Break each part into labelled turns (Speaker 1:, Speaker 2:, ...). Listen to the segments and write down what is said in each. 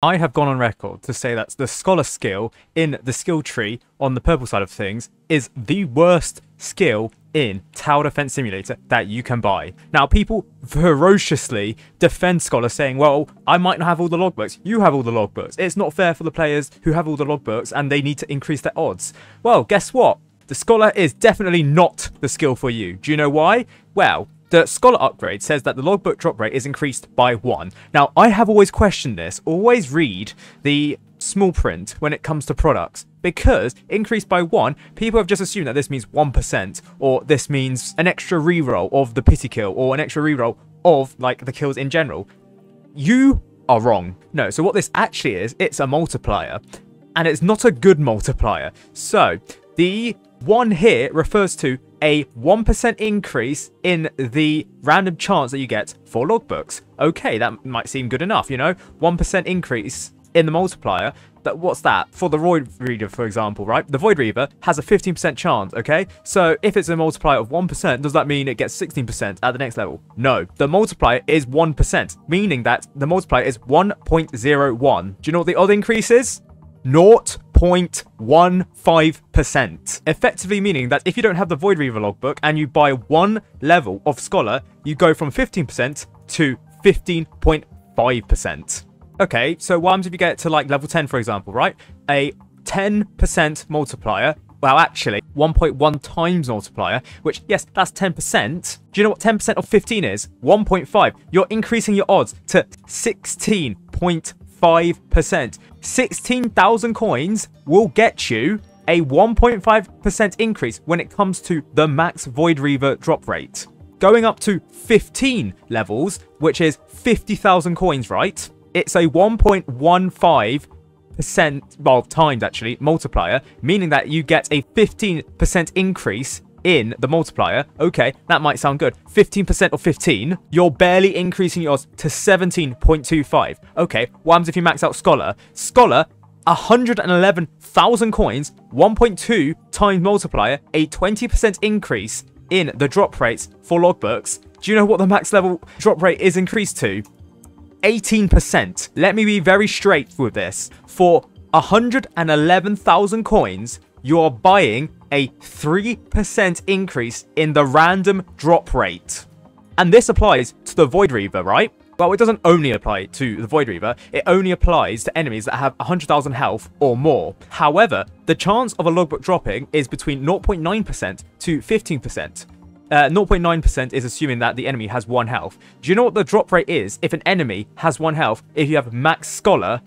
Speaker 1: I have gone on record to say that the Scholar skill in the skill tree on the purple side of things is the worst skill in Tower Defense Simulator that you can buy. Now, people ferociously defend Scholar, saying, well, I might not have all the logbooks. You have all the logbooks. It's not fair for the players who have all the logbooks and they need to increase their odds. Well, guess what? The Scholar is definitely not the skill for you. Do you know why? Well, the Scholar upgrade says that the logbook drop rate is increased by 1. Now, I have always questioned this. Always read the small print when it comes to products, because increased by 1, people have just assumed that this means 1%, or this means an extra reroll of the pity kill, or an extra reroll of, like, the kills in general. You are wrong. No, so what this actually is, it's a multiplier, and it's not a good multiplier. So, the 1 here refers to a 1% increase in the random chance that you get for logbooks. Okay, that might seem good enough, you know? 1% increase in the multiplier. But what's that? For the Void Reaver, for example, right? The Void Reaver has a 15% chance, okay? So if it's a multiplier of 1%, does that mean it gets 16% at the next level? No. The multiplier is 1%, meaning that the multiplier is 1.01. Do you know what the odd increase is? 0.15%. Effectively meaning that if you don't have the Void Reaver logbook and you buy 1 level of Scholar, you go from 15% to 15.5%. Okay, so what happens if you get to like level 10, for example, right? A 10% multiplier. Well, actually, 1.1 times multiplier, which, yes, that's 10%. Do you know what 10% of 15 is? 1.5. You're increasing your odds to 16.5%. 16,000 coins will get you a 1.5% increase when it comes to the max Void Reaver drop rate. Going up to 15 levels, which is 50,000 coins, right? It's a 1.15%, well, times actually, multiplier, meaning that you get a 15% increase in the multiplier. Okay, that might sound good. 15% of 15, you're barely increasing yours to 17.25. Okay, what happens if you max out Scholar? Scholar, 111,000 coins, 1.2 times multiplier, a 20% increase in the drop rates for logbooks. Do you know what the max level drop rate is increased to? 18%. Let me be very straight with this. For 111,000 coins, you're buying a 3% increase in the random drop rate. And this applies to the Void Reaver, right? Well, it doesn't only apply to the Void Reaver. It only applies to enemies that have 100,000 health or more. However, the chance of a logbook dropping is between 0.9% to 15%. 0.9% is assuming that the enemy has 1 health. Do you know what the drop rate is if an enemy has 1 health if you have max Scholar?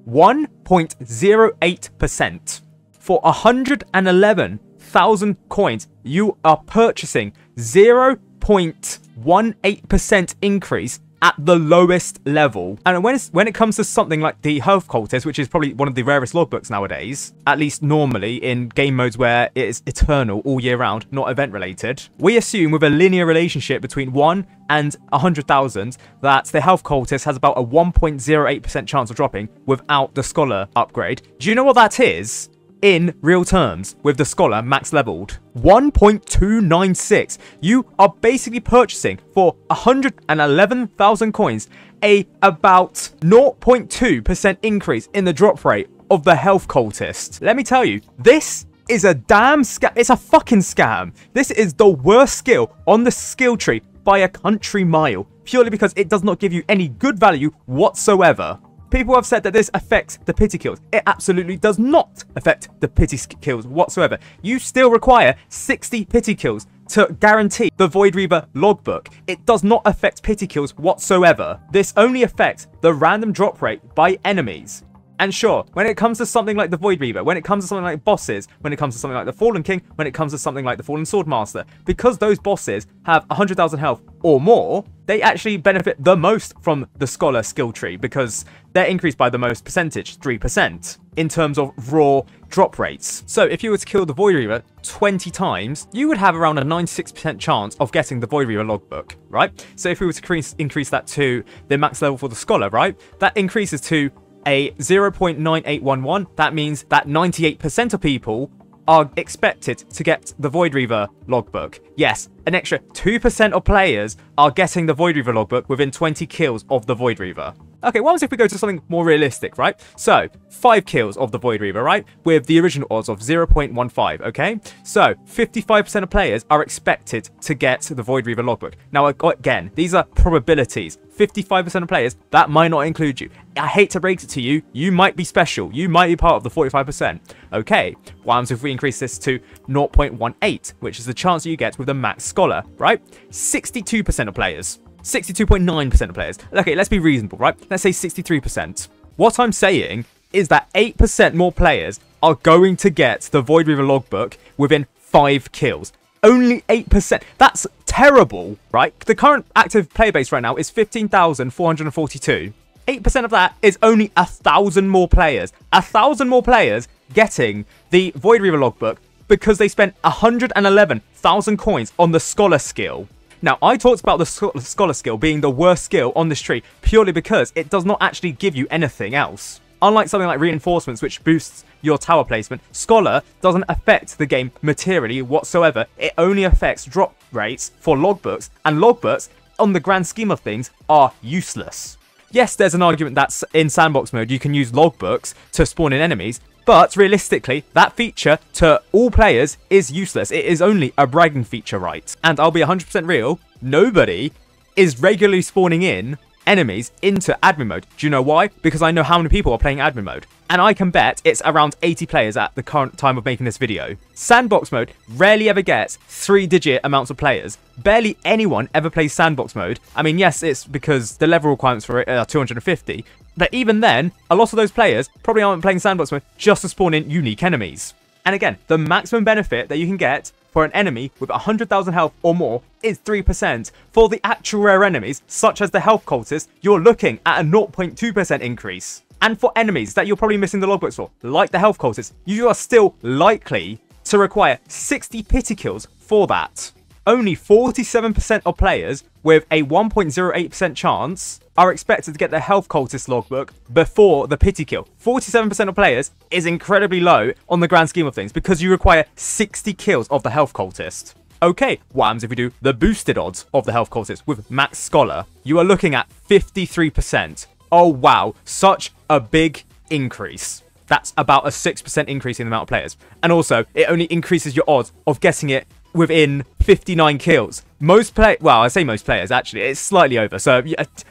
Speaker 1: 1.08%. For 111,000 coins, you are purchasing 0.18% increase at the lowest level. And when it comes to something like the Health Cultist, which is probably one of the rarest logbooks nowadays, at least normally in game modes where it is eternal all year round, not event related, we assume with a linear relationship between 1 and 100,000 that the Health Cultist has about a 1.08% chance of dropping without the Scholar upgrade. Do you know what that is? In real terms, with the Scholar max leveled, 1.296. You are basically purchasing for 111,000 coins a about 0.2% increase in the drop rate of the Health Cultist. Let me tell you, this is a damn scam. It's a fucking scam. This is the worst skill on the skill tree by a country mile, purely because it does not give you any good value whatsoever. People have said that this affects the pity kills. It absolutely does not affect the pity kills whatsoever. You still require 60 pity kills to guarantee the Void Reaver logbook. It does not affect pity kills whatsoever. This only affects the random drop rate by enemies. And sure, when it comes to something like the Void Reaver, when it comes to something like bosses, when it comes to something like the Fallen King, when it comes to something like the Fallen Swordmaster, because those bosses have 100,000 health or more, they actually benefit the most from the Scholar skill tree because they're increased by the most percentage, 3%, in terms of raw drop rates. So if you were to kill the Void Reaver 20 times, you would have around a 96% chance of getting the Void Reaver logbook, right? So if we were to increase that to the max level for the Scholar, right, that increases to a 0.9811. That means that 98% of people are expected to get the Void Reaver logbook. Yes, an extra 2% of players are getting the Void Reaver logbook within 20 kills of the Void Reaver. Okay, what if we go to something more realistic, right? So, 5 kills of the Void Reaver, right? With the original odds of 0.15, okay? So, 55% of players are expected to get the Void Reaver logbook. Now, again, these are probabilities. 55% of players, that might not include you. I hate to break it to you, you might be special. You might be part of the 45%. Okay, what happens if we increase this to 0.18, which is the chance that you get with the Max Scholar, right? 62% of players. 62.9% of players. Okay, let's be reasonable, right? Let's say 63%. What I'm saying is that 8% more players are going to get the Void Reaver logbook within 5 kills. Only 8%. That's terrible, right? The current active player base right now is 15,442. 8% of that is only 1,000 more players. 1,000 more players getting the Void Reaver logbook because they spent 111,000 coins on the Scholar skill. Now, I talked about the Scholar skill being the worst skill on this tree purely because it does not actually give you anything else. Unlike something like Reinforcements, which boosts your tower placement, Scholar doesn't affect the game materially whatsoever. It only affects drop rates for logbooks, and logbooks, on the grand scheme of things, are useless. Yes, there's an argument that in sandbox mode you can use logbooks to spawn in enemies, but realistically, that feature to all players is useless. It is only a bragging feature, right? And I'll be 100% real, nobody is regularly spawning in enemies into admin mode. Do you know why? Because I know how many people are playing admin mode. And I can bet it's around 80 players at the current time of making this video. Sandbox mode rarely ever gets 3-digit amounts of players. Barely anyone ever plays sandbox mode. I mean, yes, it's because the level requirements for it are 250. But even then, a lot of those players probably aren't playing sandbox mode just to spawn in unique enemies. And again, the maximum benefit that you can get for an enemy with 100,000 health or more is 3%. For the actual rare enemies, such as the health cultists, you're looking at a 0.2% increase. And for enemies that you're probably missing the logbooks for, like the health cultists, you are still likely to require 60 pity kills for that. Only 47% of players with a 1.08% chance are expected to get the health cultist logbook before the pity kill. 47% of players is incredibly low on the grand scheme of things because you require 60 kills of the health cultist. Okay, what happens if we do the boosted odds of the health cultist with Max Scholar? You are looking at 53%. Oh wow, such a big increase. That's about a 6% increase in the amount of players. And also, it only increases your odds of getting it within 59 kills. Well, I say most players, actually. It's slightly over. So,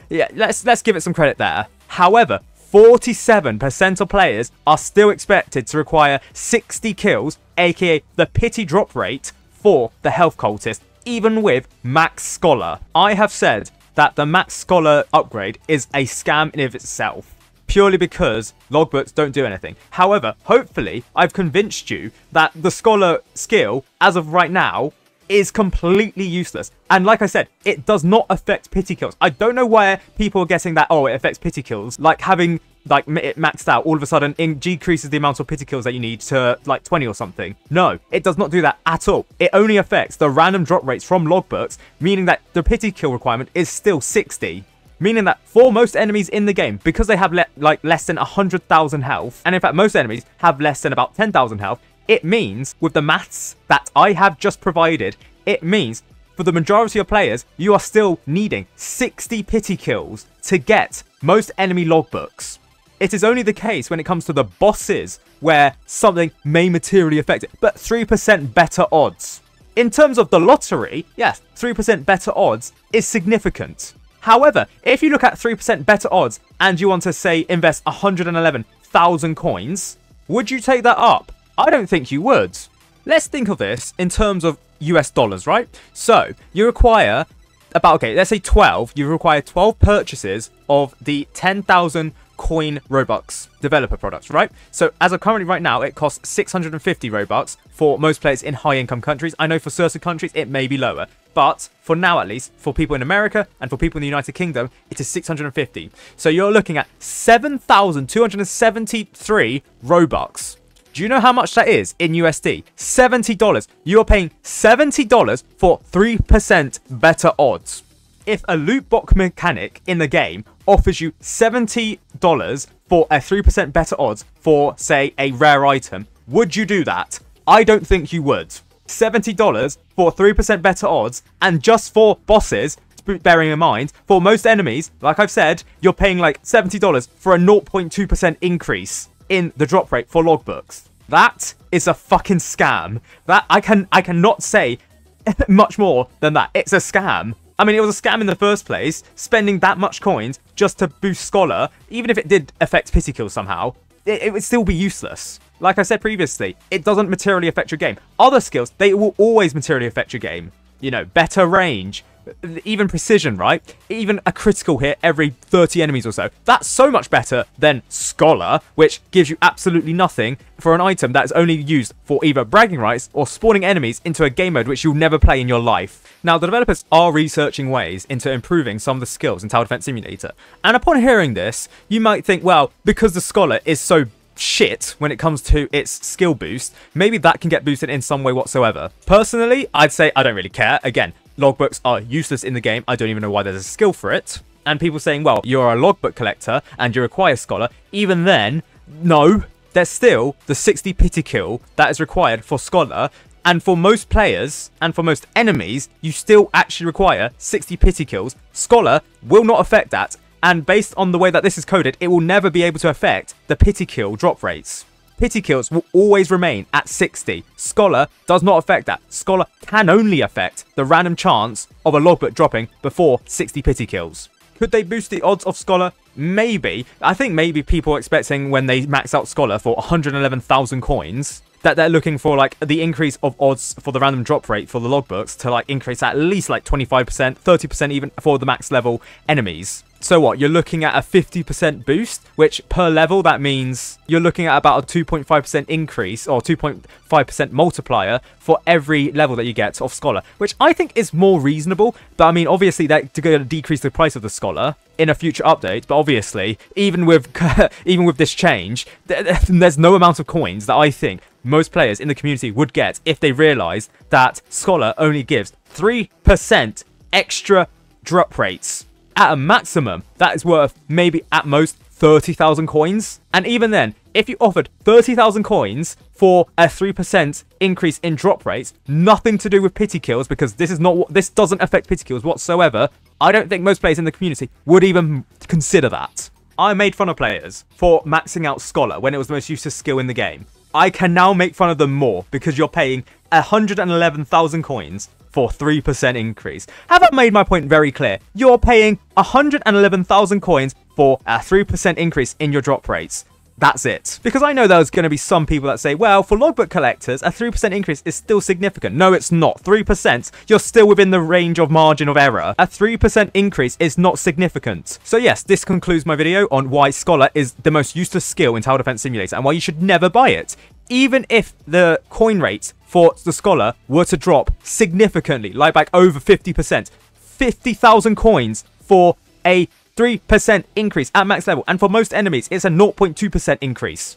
Speaker 1: yeah, let's give it some credit there. However, 47% of players are still expected to require 60 kills, aka the pity drop rate for the health cultist, even with Max Scholar. I have said that the Max Scholar upgrade is a scam in of itself, purely because logbooks don't do anything. However, hopefully, I've convinced you that the Scholar skill, as of right now, is completely useless. And like I said, it does not affect pity kills. I don't know where people are getting that, oh, it affects pity kills. Like having it maxed out all of a sudden decreases the amount of pity kills that you need to like 20 or something. No, it does not do that at all. It only affects the random drop rates from logbooks, meaning that the pity kill requirement is still 60. Meaning that for most enemies in the game, because they have less than 100,000 health, and in fact most enemies have less than about 10,000 health, it means, with the maths that I have just provided, it means for the majority of players, you are still needing 60 pity kills to get most enemy logbooks. It is only the case when it comes to the bosses where something may materially affect it, but 3% better odds. In terms of the lottery, yes, 3% better odds is significant. However, if you look at 3% better odds and you want to, say, invest 111,000 coins, would you take that up? I don't think you would. Let's think of this in terms of US dollars, right? So, you require about, okay, let's say 12. You require 12 purchases of the 10,000 coin Robux developer products, right? So, as of currently right now, it costs 650 Robux for most players in high-income countries. I know for certain countries, it may be lower. But for now, at least, for people in America and for people in the United Kingdom, it is 650. So you're looking at 7,273 Robux. Do you know how much that is in USD? $70. You are paying $70 for 3% better odds. If a loot box mechanic in the game offers you $70 for a 3% better odds for, say, a rare item, would you do that? I don't think you would. $70 for 3% better odds, and just for bosses, bearing in mind, for most enemies, like I've said, you're paying like $70 for a 0.2% increase in the drop rate for logbooks. That is a fucking scam. That I cannot say much more than that. It's a scam. I mean, it was a scam in the first place, spending that much coins just to boost Scholar. Even if it did affect pity kills somehow, it would still be useless. Like I said previously, it doesn't materially affect your game. Other skills, they will always materially affect your game. You know, better range, even precision, right? Even a critical hit every 30 enemies or so. That's so much better than Scholar, which gives you absolutely nothing for an item that is only used for either bragging rights or spawning enemies into a game mode which you'll never play in your life. Now, the developers are researching ways into improving some of the skills in Tower Defense Simulator. And upon hearing this, you might think, well, because the Scholar is so shit when it comes to its skill boost, maybe that can get boosted in some way whatsoever. Personally, I'd say I don't really care. Again, logbooks are useless in the game. I don't even know why there's a skill for it. And people saying, well, you're a logbook collector and you require Scholar. Even then, no, there's still the 60 pity kill that is required for Scholar. And for most players and for most enemies, you still actually require 60 pity kills. Scholar will not affect that. And based on the way that this is coded, it will never be able to affect the pity kill drop rates. Pity kills will always remain at 60. Scholar does not affect that. Scholar can only affect the random chance of a logbook dropping before 60 pity kills. Could they boost the odds of Scholar? Maybe. I think maybe people are expecting when they max out Scholar for 111,000 coins, that they're looking for like the increase of odds for the random drop rate for the logbooks to like increase at least like 25%, 30% even for the max level enemies. So what, you're looking at a 50% boost, which per level, that means you're looking at about a 2.5% increase or 2.5% multiplier for every level that you get of Scholar, which I think is more reasonable. But I mean, obviously, they're going to decrease the price of the Scholar in a future update. But obviously, even with this change, there's no amount of coins that I think most players in the community would get if they realized that Scholar only gives 3% extra drop rates. At a maximum, that is worth maybe at most 30,000 coins. And even then, if you offered 30,000 coins for a 3% increase in drop rates, nothing to do with pity kills, because this doesn't affect pity kills whatsoever, I don't think most players in the community would even consider that. I made fun of players for maxing out Scholar when it was the most useless skill in the game. I can now make fun of them more because you're paying 111,000 coins for 3% increase. Have I made my point very clear? You're paying 111,000 coins for a 3% increase in your drop rates. That's it. Because I know there's going to be some people that say, well, for logbook collectors, a 3% increase is still significant. No, it's not. 3%, you're still within the range of margin of error. A 3% increase is not significant. So yes, this concludes my video on why Scholar is the most useless skill in Tower Defense Simulator and why you should never buy it. Even if the coin rate for the Scholar were to drop significantly, like over 50%, 50,000 coins for a 3% increase at max level, and for most enemies it's a 0.2% increase.